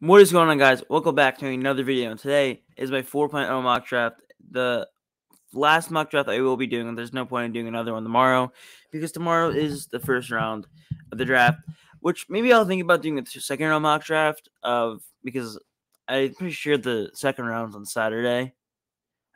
What is going on, guys? Welcome back to another video. And today is my 4.0 mock draft. The last mock draft I will be doing, and there's no point in doing another one tomorrow because tomorrow is the first round of the draft, which maybe I'll think about doing a second round mock draft because I'm pretty sure the second round's on Saturday,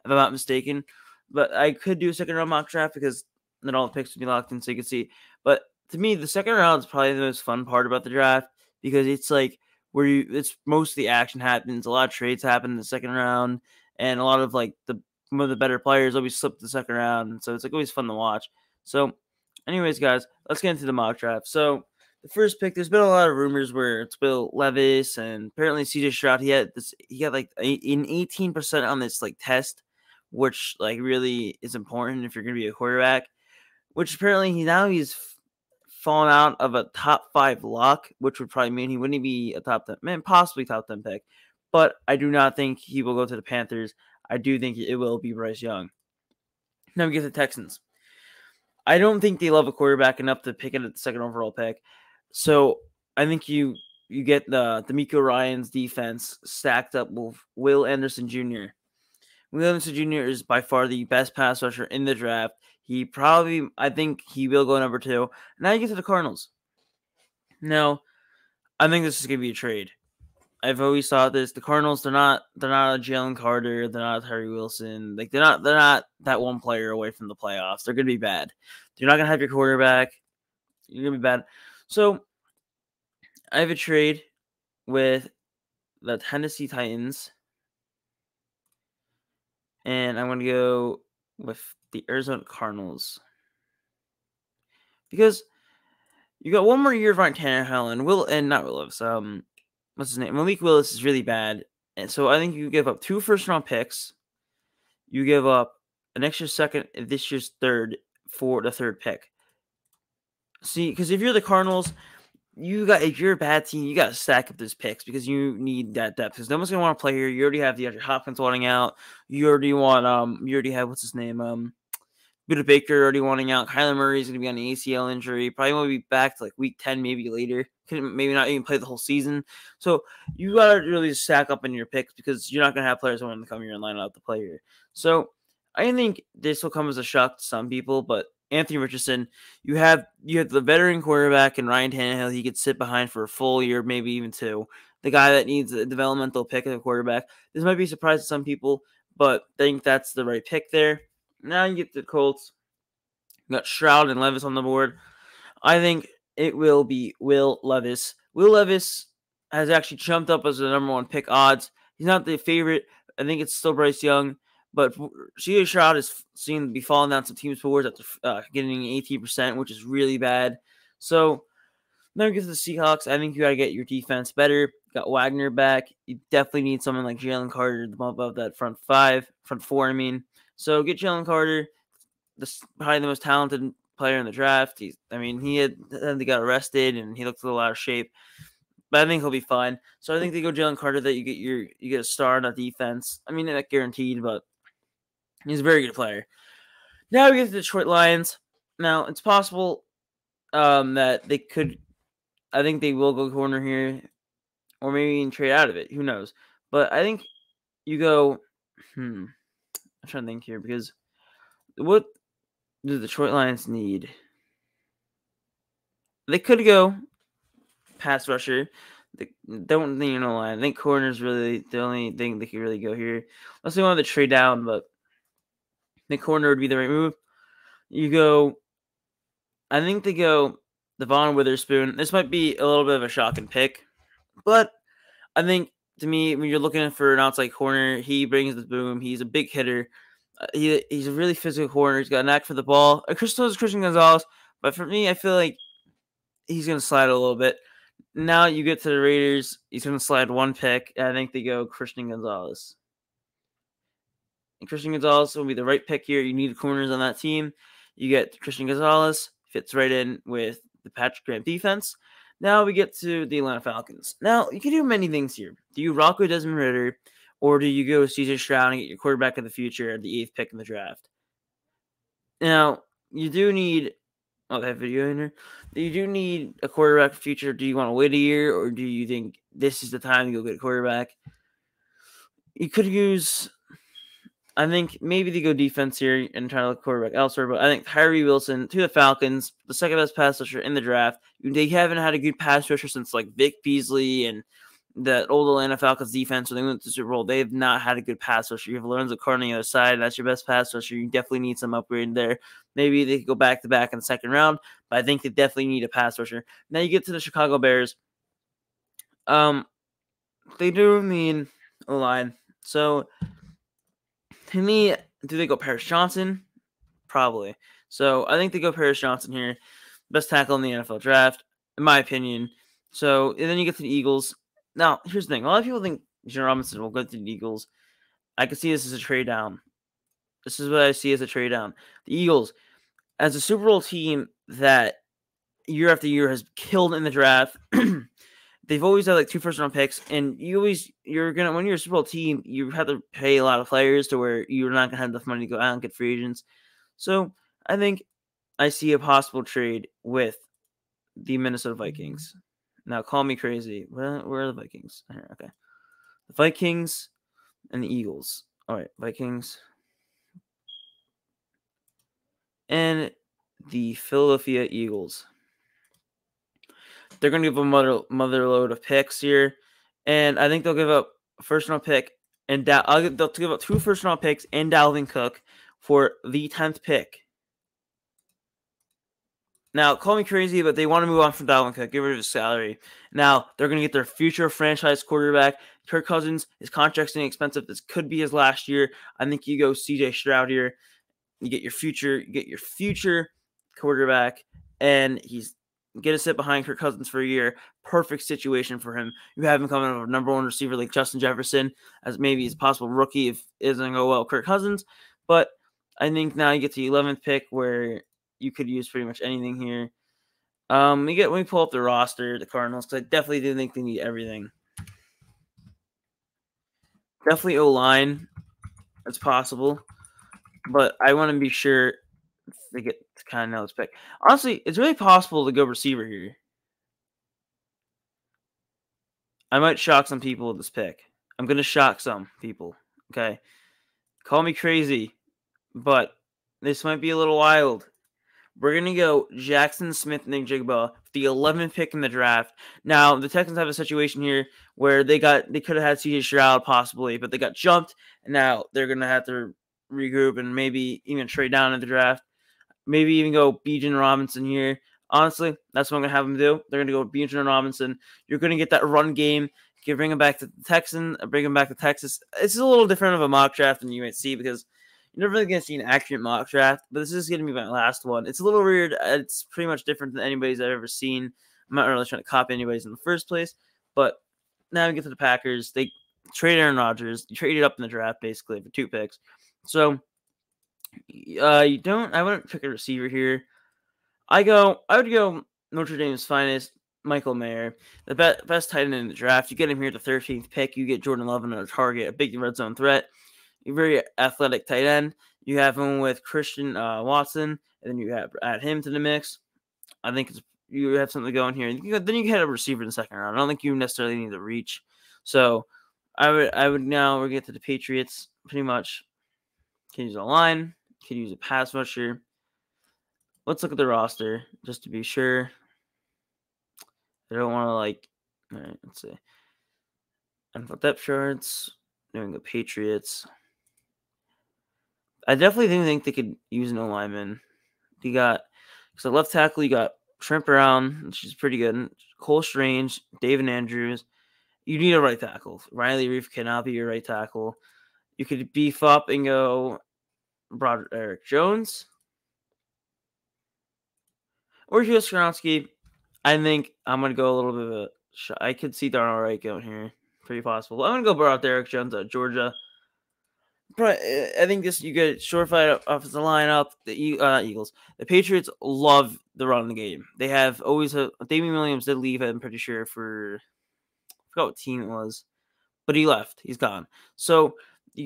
if I'm not mistaken. But I could do a second round mock draft because then all the picks would be locked in so you can see. But to me, the second round is probably the most fun part about the draft because it's like it's most of the action happens. A lot of trades happen in the second round, and a lot of like one of the better players always slip the second round, and so it's like always fun to watch. So, anyways, guys, let's get into the mock draft. So, the first pick, there's been a lot of rumors where it's Will Levis, and apparently CJ Stroud. He got like an 18% on this like test, which like really is important if you're going to be a quarterback. Which apparently he's fallen out of a top 5 lock, which would probably mean he wouldn't be a top 10, possibly top 10 pick. But I do not think he will go to the Panthers. I do think it will be Bryce Young. Now we get the Texans. I don't think they love a quarterback enough to pick it at the second overall pick. So I think you get the D'Amico Ryans defense stacked up with Will Anderson Jr. Will Anderson Jr. is by far the best pass rusher in the draft. I think he will go number 2. Now you get to the Cardinals. Now, I think this is going to be a trade. I've always thought this. The Cardinals, they're not a Jalen Carter. They're not a Tyree Wilson. Like they're not that one player away from the playoffs. They're going to be bad. You're not going to have your quarterback. You're going to be bad. So, I have a trade with the Tennessee Titans. And I'm going to go with the Arizona Cardinals. Because you got one more year of Ryan Tannehill and not Will Levis. What's his name? Malik Willis is really bad. And so I think you give up 2 first-round picks. You give up an extra second, this year's third, for the third pick. See, because if you're the Cardinals, if you're a bad team, you got to stack up those picks because you need that depth. Because no one's gonna want to play here. You already have DeAndre Hopkins wanting out. You already have what's his name? Buda Baker already wanting out. Kyler Murray's gonna be on an ACL injury. Probably won't be back to like week 10, maybe later. Maybe not even play the whole season. So you gotta really stack up in your picks because you're not gonna have players wanting to come here and line up to play here. So I think this will come as a shock to some people, but Anthony Richardson, you have the veteran quarterback and Ryan Tannehill. He could sit behind for a full year, maybe even 2. The guy that needs a developmental pick at the quarterback. This might be a surprise to some people, but I think that's the right pick there. Now you get the Colts. You got Stroud and Levis on the board. I think it will be Will Levis. Will Levis has actually jumped up as the number 1 pick odds. He's not the favorite. I think it's still Bryce Young. But CJ Stroud is seen to be falling down some teams' boards after getting 18%, which is really bad. So now we get to the Seahawks. I think you got to get your defense better. You got Wagner back. You definitely need someone like Jalen Carter to bump up that front 4. So get Jalen Carter, probably the most talented player in the draft. He got arrested and he looked a little out of shape. But I think he'll be fine. So I think they go Jalen Carter that you get a star on that defense. I mean, not guaranteed, but he's a very good player. Now we get to the Detroit Lions. Now, it's possible that they could – I think they will go corner here or maybe even trade out of it. Who knows? But I think you go I'm trying to think here because what do the Detroit Lions need? They could go pass rusher. They don't think line. I think corner is really the only thing they could really go here. Unless they wanted to trade down, but the corner would be the right move. I think they go Devon Witherspoon. This might be a little bit of a shocking pick, but I think to me, when you're looking for an outside corner, he brings the boom. He's a big hitter. He's a really physical corner. He's got a knack for the ball. Christian Gonzalez, but for me, I feel like he's going to slide a little bit. Now you get to the Raiders. He's going to slide 1 pick. And I think they go Christian Gonzalez. And Christian Gonzalez will be the right pick here. You need corners on that team. You get Christian Gonzalez. Fits right in with the Patrick Graham defense. Now we get to the Atlanta Falcons. Now, you can do many things here. Do you rock with Desmond Ridder, or do you go with CJ Stroud and get your quarterback of the future at the 8th pick in the draft? Now, you do need Oh, that video in there. You do need a quarterback for future. Do you want to wait a year, or do you think this is the time to go get a quarterback? You could use. I think maybe they go defense here and try to look quarterback elsewhere, but I think Tyree Wilson to the Falcons, the second best pass rusher in the draft. They haven't had a good pass rusher since like Vic Beasley and that old Atlanta Falcons defense when they went to the Super Bowl. They have not had a good pass rusher. You have Lorenzo Carter on the other side. That's your best pass rusher. You definitely need some upgrade there. Maybe they could go back to back in the second round, but I think they definitely need a pass rusher. Now you get to the Chicago Bears. They do need a line. So to me, do they go Paris Johnson? Probably. So I think they go Paris Johnson here. Best tackle in the NFL draft, in my opinion. So, and then you get to the Eagles. Now, here's the thing. A lot of people think Jen Robinson will go to the Eagles. I can see this as a trade down. This is what I see as a trade down. The Eagles, as a Super Bowl team that year after year has killed in the draft, they've always had like 2 first-round picks, and when you're a Super Bowl team, you have to pay a lot of players to where you're not gonna have enough money to go out and get free agents. So I think I see a possible trade with the Minnesota Vikings. Now, call me crazy. Where are the Vikings? Here, okay. The Vikings and the Eagles. All right, Vikings. And the Philadelphia Eagles. They're going to give a mother load of picks here. And I think they'll give up a first-round pick. And they'll give up 2 first-round picks and Dalvin Cook for the 10th pick. Now, call me crazy, but they want to move on from Dalvin Cook, get rid of his salary. Now, they're going to get their future franchise quarterback. Kirk Cousins, his contract's inexpensive. This could be his last year. I think you go C.J. Stroud here. You get your future quarterback, and get to sit behind Kirk Cousins for a year. Perfect situation for him. You have him coming over number 1 receiver like Justin Jefferson as maybe his possible rookie if it doesn't go well, Kirk Cousins. But I think now you get to the 11th pick where you could use pretty much anything here. Let me pull up the roster, the Cardinals, because I definitely do think they need everything. Definitely O-line. It's possible. But I want to be sure they get to kind of know this pick. Honestly, it's really possible to go receiver here. I might shock some people with this pick. I'm going to shock some people. Okay? Call me crazy, but this might be a little wild. We're going to go Jackson Smith-Njigba, the 11th pick in the draft. Now, the Texans have a situation here where they could have had C.J. Stroud possibly, but they got jumped, and now they're going to have to regroup and maybe even trade down in the draft. Maybe even go Bijan Robinson here. Honestly, that's what I'm going to have them do. They're going to go Bijan Robinson. You're going to get that run game. You can bring him back to the Texans, bring him back to Texas. It's a little different of a mock draft than you might see because you're never really going to see an accurate mock draft, but this is going to be my last one. It's a little weird. It's pretty much different than anybody's I've ever seen. I'm not really trying to copy anybody's in the first place, but now we get to the Packers. They traded Aaron Rodgers. You traded up in the draft basically for 2 picks. So I wouldn't pick a receiver here. I would go Notre Dame's finest, Michael Mayer, the best tight end in the draft. You get him here at the 13th pick. You get Jordan Love on a target, a big red zone threat. You're very athletic tight end. You have him with Christian Watson, and then you add him to the mix. I think you have something going here. Then you get a receiver in the second round. I don't think you necessarily need to reach. So I would now get to the Patriots pretty much. Can use a line. Can use a pass rusher. Let's look at the roster just to be sure. I don't want to all right, let's see. NFL depth charts. Doing the Patriots. I definitely think they could use an O-lineman. You got, so left tackle, you got Trent Brown, which is pretty good. Cole Strange, David Andrews. You need a right tackle. Riley Reef cannot be your right tackle. You could beef up and go Broderick Jones. Or Joe Skronsky. I think I'm going to go a little bit of a shot. I could see Darnell Wright going here. Pretty possible. I'm going to go Broderick Jones out of Georgia. But I think you get surefire offensive lineup. The Eagles. The Patriots love the run of the game. They have always Damian Williams did leave, I'm pretty sure, I forgot what team it was. But he left. He's gone. So you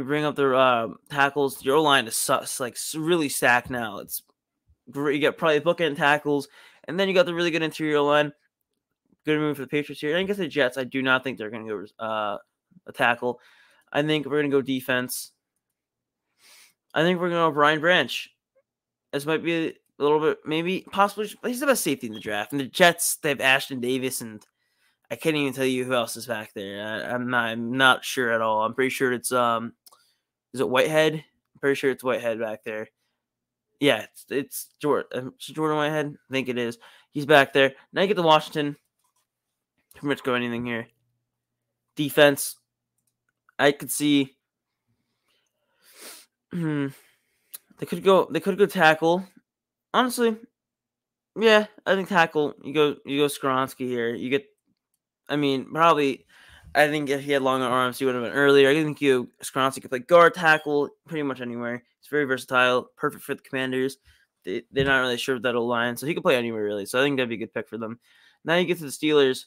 bring up the tackles. Your O-line is really stacked now. It's great. You got probably bookend tackles, and then you got the really good interior line. Good move for the Patriots here. And I guess the Jets, I do not think they're going to go a tackle. I think we're going to go defense. I think we're going to go Brian Branch. This might be a little bit, maybe, possibly, he's the best safety in the draft. And the Jets, they have Ashton Davis, and I can't even tell you who else is back there. I'm not sure at all. I'm pretty sure it's is it Whitehead? I'm pretty sure it's Whitehead back there. Yeah, it's Jordan. Jordan Whitehead. I think it is. He's back there. Now you get to Washington. Pretty much go anything here. Defense. I could see. They could go tackle. Honestly, yeah, I think tackle. You go Skoronski here. You get. I mean, probably. I think if he had longer arms, he would have been earlier. I think Skoronski could play guard, tackle, pretty much anywhere. He's very versatile, perfect for the Commanders. They're not really sure of that O-line, so he could play anywhere really. So I think that'd be a good pick for them. Now you get to the Steelers.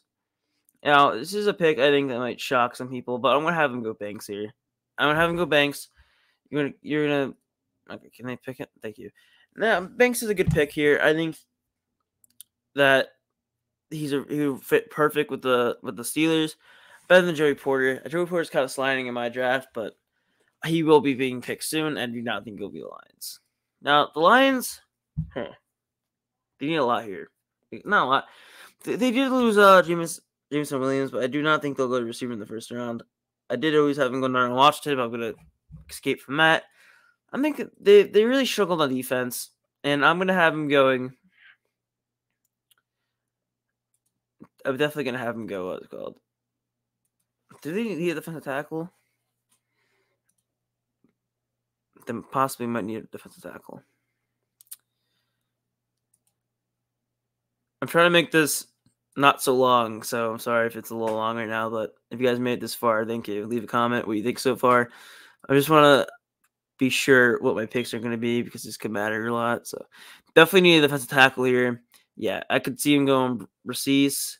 Now this is a pick I think that might shock some people, but I'm gonna have him go Banks here. I'm gonna have him go Banks. You're gonna. Okay, can they pick it? Thank you. Now Banks is a good pick here. I think that he would fit perfect with the Steelers. Better than Joey Porter. Joey Porter's kind of sliding in my draft, but he will be being picked soon, and do not think he'll be the Lions. Now, the Lions, they need a lot here. Not a lot. They did lose Jameson Williams, but I do not think they'll go to receiver in the first round. I did always have him going down and Washington, but I'm going to escape from that. I think they really struggled on defense, and I'm going to have him going. I'm definitely going to have him go, what's it called? Do they need a defensive tackle? Then possibly might need a defensive tackle. I'm trying to make this not so long, so I'm sorry if it's a little long right now, but if you guys made it this far, thank you. Leave a comment what you think so far. I just want to be sure what my picks are going to be because this could matter a lot. So definitely need a defensive tackle here. Yeah, I could see him going Rassis,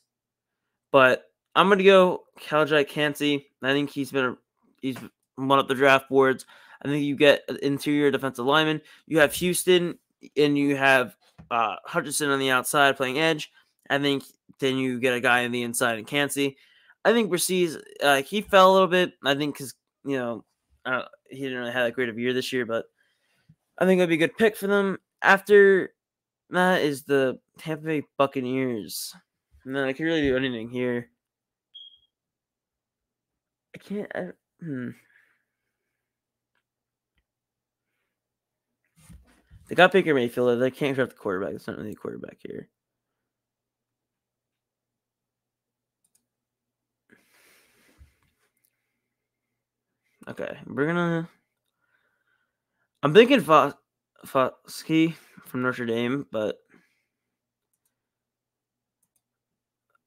but I'm going to go Calijai Kancey. I think he's one up the draft boards. I think you get an interior defensive lineman. You have Houston, and you have Hutchinson on the outside playing edge. I think then you get a guy on the inside in Kancey. I think Rassis, he fell a little bit. I think because, he didn't really have that great of a year this year, but I think it would be a good pick for them. After that is the Tampa Bay Buccaneers. And then I can really do anything here. I can't. They got Baker Mayfield. They can't draft the quarterback. It's not really a quarterback here. Okay, we're gonna. I'm thinking Foskey from Notre Dame, but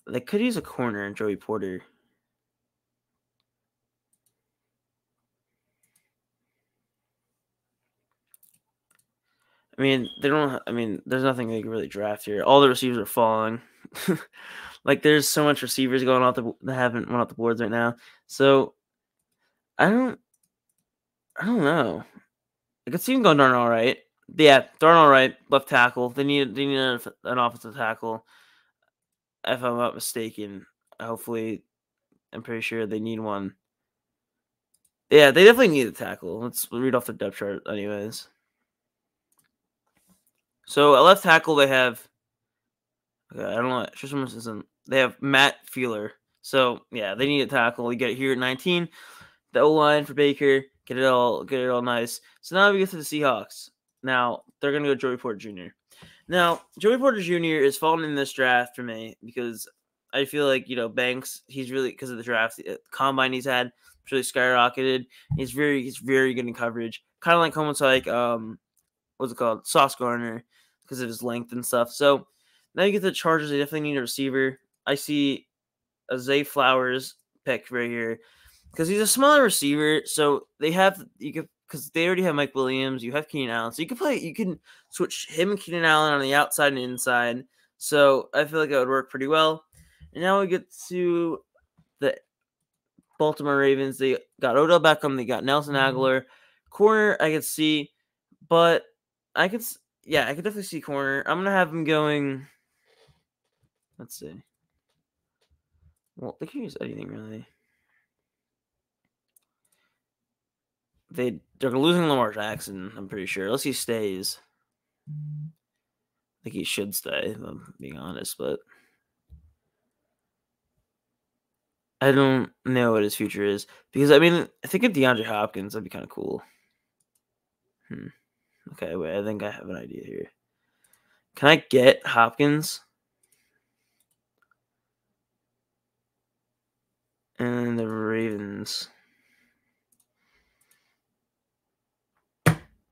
they could use a corner in Joey Porter. I mean, there's nothing they can really draft here. All the receivers are falling. Like, there's so much receivers going off that haven't went off the boards right now. So, I don't know. I could see him going Darnell Wright. Yeah, Darnell Wright, left tackle. They need an offensive tackle. If I'm not mistaken, hopefully, I'm pretty sure they need one. Yeah, they definitely need a tackle. Let's read off the depth chart, anyways. So at left tackle, they have. Okay, I don't know. They have Matt Feeler. So yeah, they need a tackle. You get it here at 19. The O line for Baker. Get it all nice. So now we get to the Seahawks. Now they're gonna go Joey Porter Jr. Now Joey Porter Jr. is falling in this draft for me because I feel like Banks. He's really, because of the draft, the combine he's had, really skyrocketed. He's very good in coverage. Kind of almost like what's it called, Sauce Gardner, because of his length and stuff. So now you get the Chargers. They definitely need a receiver. I see a Zay Flowers pick right here because he's a smaller receiver. So because they already have Mike Williams. You have Keenan Allen, so you can switch him and Keenan Allen on the outside and inside. So I feel like that would work pretty well. And now we get to the Baltimore Ravens. They got Odell Beckham. They got Nelson Aguilar. Corner I could see, but Yeah, I could definitely see corner. I'm gonna have him going. Let's see. Well, they can use anything really. They're losing Lamar Jackson. I'm pretty sure, unless he stays. I think he should stay, if I'm being honest, but I don't know what his future is because I mean, I think of DeAndre Hopkins. That'd be kind of cool. Okay, wait. I think I have an idea here. Can I get Hopkins and the Ravens?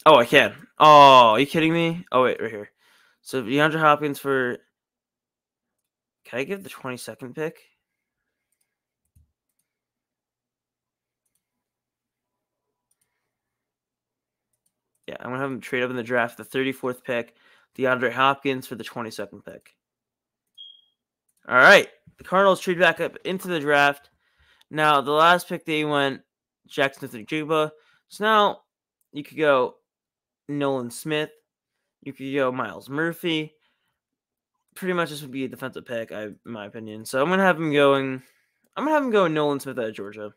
Oh, I can. Oh, are you kidding me? Oh, wait, right here. So DeAndre Hopkins for. Can I give the 22nd pick? Yeah, I'm gonna have him trade up in the draft, the 34th pick, DeAndre Hopkins for the 22nd pick. All right, the Cardinals trade back up into the draft. Now the last pick they went Jackson Smith-Njigba. So now you could go Nolan Smith. You could go Miles Murphy. Pretty much this would be a defensive pick, in my opinion. So I'm gonna have him going. I'm gonna have him go Nolan Smith out of Georgia.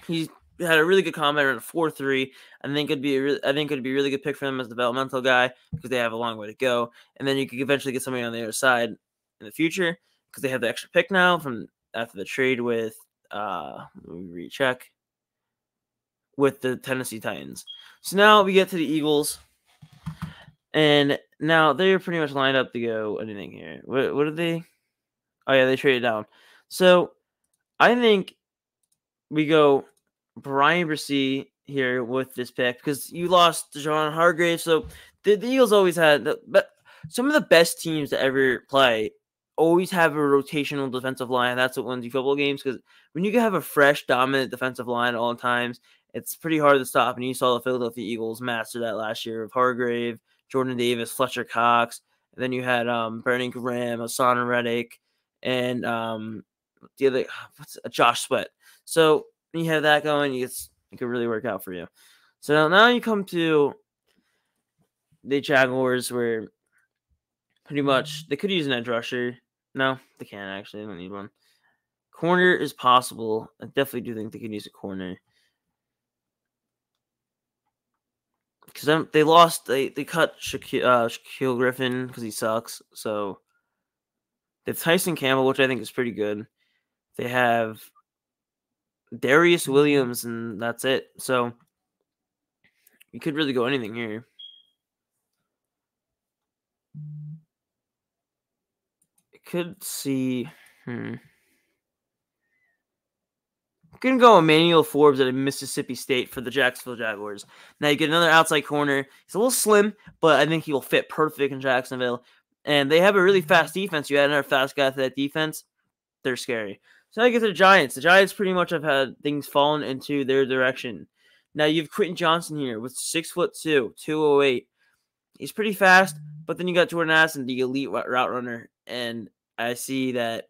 He's had a really good comment around 4.3. I think it'd be a really good pick for them as a developmental guy because they have a long way to go. And then you could eventually get somebody on the other side in the future because they have the extra pick now from after the trade with let me recheck with the Tennessee Titans. So now we get to the Eagles. And now they're pretty much lined up to go anything here. What did they? Oh yeah, they traded down. So I think we go Brian Bresee here with this pick because you lost Deshaun Hargrave. So the Eagles always had but some of the best teams to ever play always have a rotational defensive line. That's what wins you football games because when you can have a fresh, dominant defensive line at all times, it's pretty hard to stop. And you saw the Philadelphia Eagles master that last year with Hargrave, Jordan Davis, Fletcher Cox, and then you had Brandon Graham, Hassan Reddick, and the other Josh Sweat. So when you have that going, it could really work out for you. So now you come to the Jaguars where pretty much they could use an edge rusher. No, they can't actually. They don't need one. Corner is possible. I definitely do think they could use a corner. Because they lost, they cut Shaquille Griffin because he sucks. So they have Tyson Campbell, which I think is pretty good. They have Darius Williams, and that's it. So you could really go anything here. I could see. Can go Emmanuel Forbes at Mississippi State for the Jacksonville Jaguars. Now you get another outside corner. He's a little slim, but I think he will fit perfect in Jacksonville. And they have a really fast defense. You add another fast guy to that defense, they're scary. So now you get to the Giants. The Giants pretty much have had things fallen into their direction. Now you have Quentin Johnson here with 6'2", 208. He's pretty fast, but then you got Jordan Addison, the elite route runner, and I see that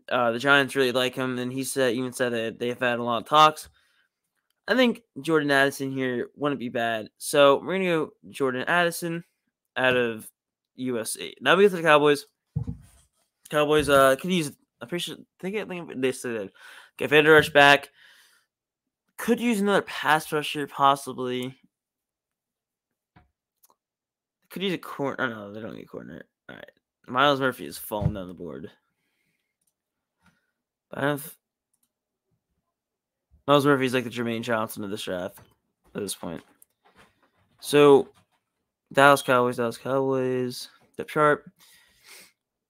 the Giants really like him, and he even said that they've had a lot of talks. I think Jordan Addison here wouldn't be bad. So we're gonna go Jordan Addison out of USC. Now we get to the Cowboys. Cowboys could use. I'm pretty sure they said get Vander Rush back. Could use another pass rusher possibly. Could use a corner. Oh, no, they don't need a corner. All right, Miles Murphy is falling down the board. Miles Murphy's like the Jermaine Johnson of this draft at this point. So, Dallas Cowboys, depth chart.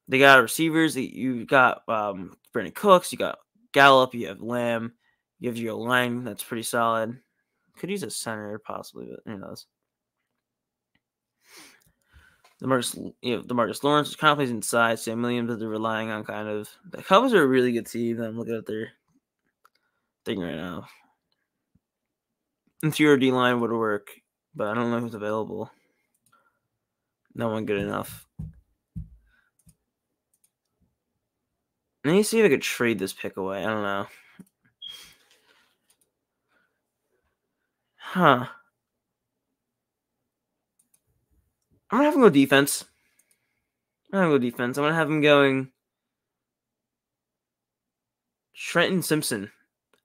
They got receivers. You got Brandon Cooks. You got Gallup. You have Lamb. You have your line. That's pretty solid. Could use a center possibly, but who knows? DeMarcus Lawrence kind of plays inside. Sam Williams that they're relying on kind of. The Cowboys are a really good team. I'm looking at their thing right now. Interior D line would work, but I don't know who's available. No one good enough. Let me see if I could trade this pick away. I don't know. Huh. I'm gonna have him go defense. I'm gonna have him going Trenton Simpson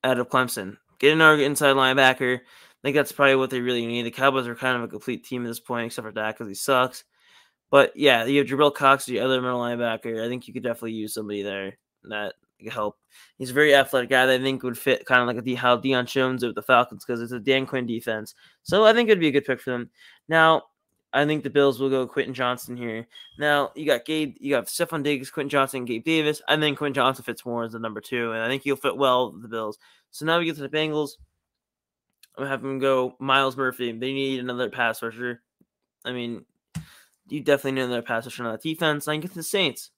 out of Clemson. Get another inside linebacker. I think that's probably what they really need. The Cowboys are kind of a complete team at this point, except for Dak because he sucks. But yeah, you have Jabril Cox, the other middle linebacker. I think you could definitely use somebody there that could help. He's a very athletic guy that I think would fit kind of like how Deion Jones did with the Falcons because it's a Dan Quinn defense. So I think it'd be a good pick for them. Now, I think the Bills will go Quentin Johnson here. Now, you got Stephon Diggs, Quentin Johnson, Gabe Davis. I think Quentin Johnson fits more as the number 2, and I think he'll fit well with the Bills. So now we get to the Bengals. I'm going to have them go Myles Murphy. They need another pass rusher. I mean, you definitely need another pass rusher on that defense. I can get to the Saints.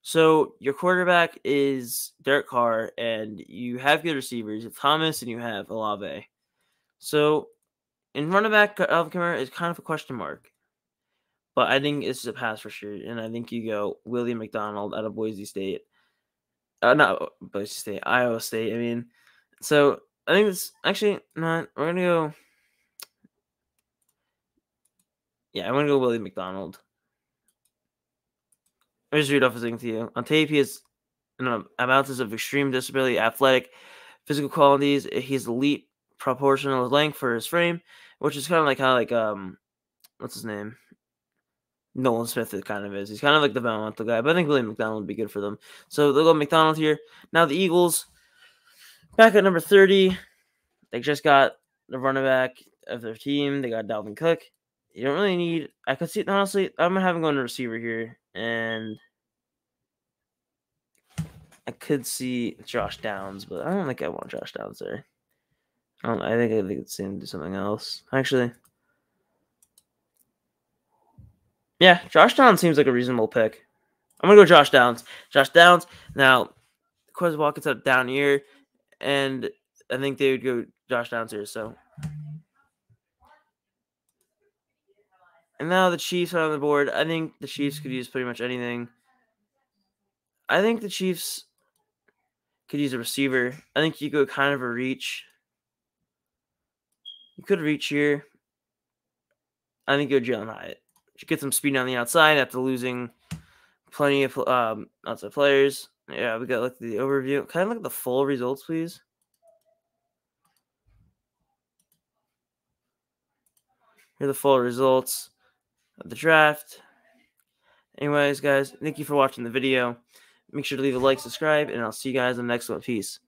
So your quarterback is Derek Carr, and you have good receivers. You have Thomas, and you have Olave. So in running back, Alvin Kamara is kind of a question mark. But I think it's a pass rusher, and I think you go William McDonald out of Boise State. Not Boise State, Iowa State. I mean, so I think it's actually not. We're gonna go. Yeah, I'm gonna go William McDonald. Let me just read off his thing to you. On tape, he has amounts of extreme disability, athletic, physical qualities. He's elite proportional length for his frame, which is kind of like how what's his name? Nolan Smith it kind of is. He's kind of like the developmental guy, but I think William McDonald would be good for them. So they'll go McDonald here. Now the Eagles, back at number 30, they just got the running back of their team. They got Dalvin Cook. You don't really need. I could see honestly. I'm gonna have him going to receiver here, and I could see Josh Downs, but I don't think I want Josh Downs there. I think it's see him do something else. Actually, yeah, Josh Downs seems like a reasonable pick. I'm gonna go Josh Downs. Josh Downs. Now, Quez Watkins out down here, and I think they would go Josh Downs here. So, and now the Chiefs are on the board. I think the Chiefs could use pretty much anything. I think the Chiefs could use a receiver. I think you go kind of a reach. You could reach here. I think go Jalen Hyatt. You get some speed on the outside after losing plenty of outside players. Yeah, we got like the overview. Can I look at the full results, please? Here are the full results of the draft. Anyways, guys, thank you for watching the video. Make sure to leave a like, subscribe, and I'll see you guys in the next one. Peace.